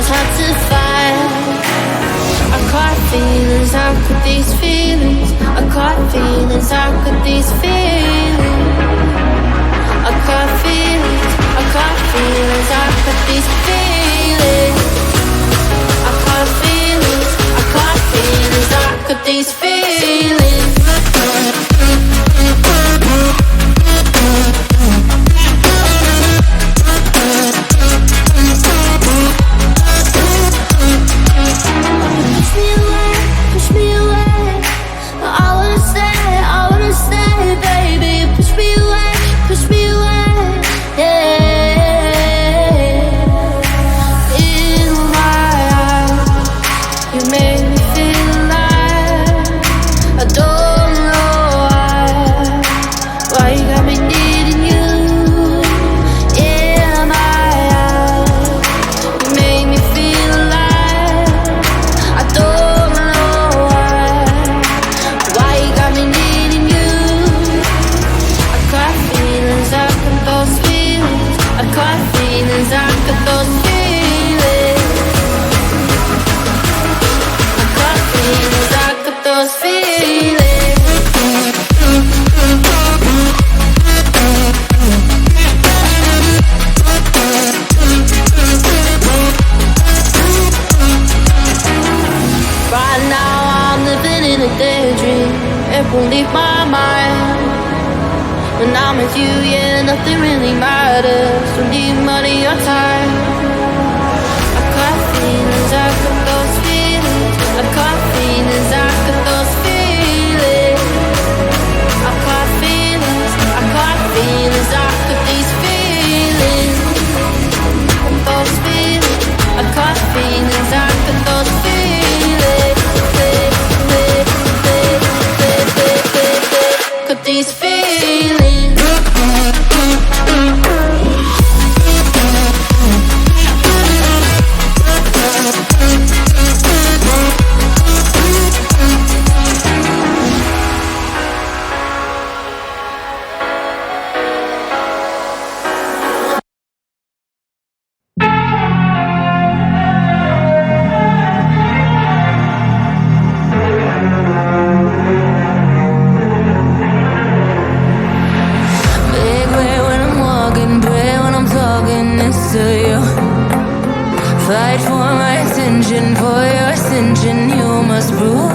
was hard to find. I caught feelings, how could these feelings? I caught feelings, how could these feelings? I caught feelings, I caught feelings, how could these feelings? I caught feelings, I caught feelings, how could these feelings? Push me away, I wanna stay, baby. Push me away, yeah. In my eyes, you make me feel alive. I don't know why you got me needing you. In my eyes, you make me feel alive. I don't know why you got me needing you. I caught feelings, I got those feelings. I caught feelings, I got those feelings. I caught feelings, I got those feelings. Right now I'm living in a daydream. It won't leave my mind. When I'm with you, yeah, nothing really matters. Don't need money or time. I caught feelings, I got those feelings. I caught feelings, I got those feelings. I caught feelings, I caught feelings, I got these feelings. Those feelings, I caught feelings, I got those feelings. Got these feelings. Fight for my attention, for your ascension, you must rule.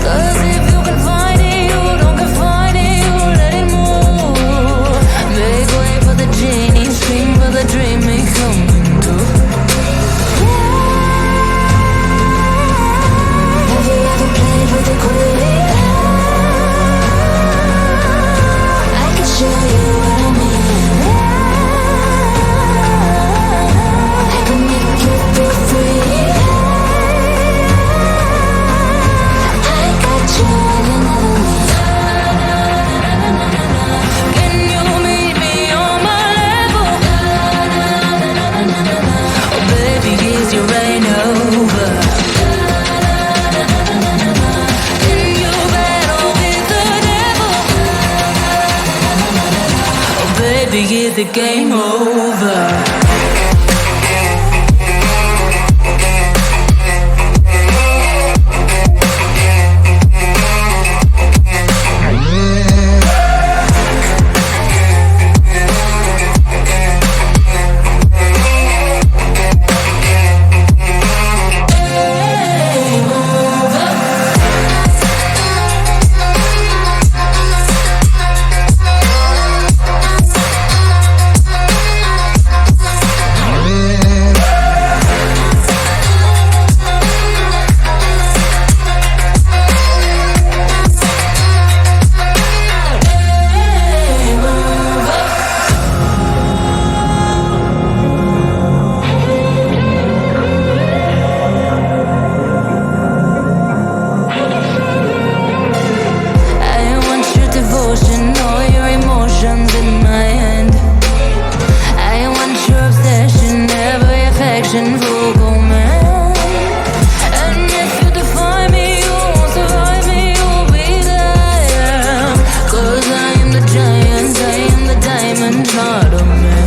'Cause if you can find it, you don't confine it, you let it move. Make way for the genie, scream for the dream may come true. Have you ever played with a queen? I can show you what I mean. Is the game over? Not a man.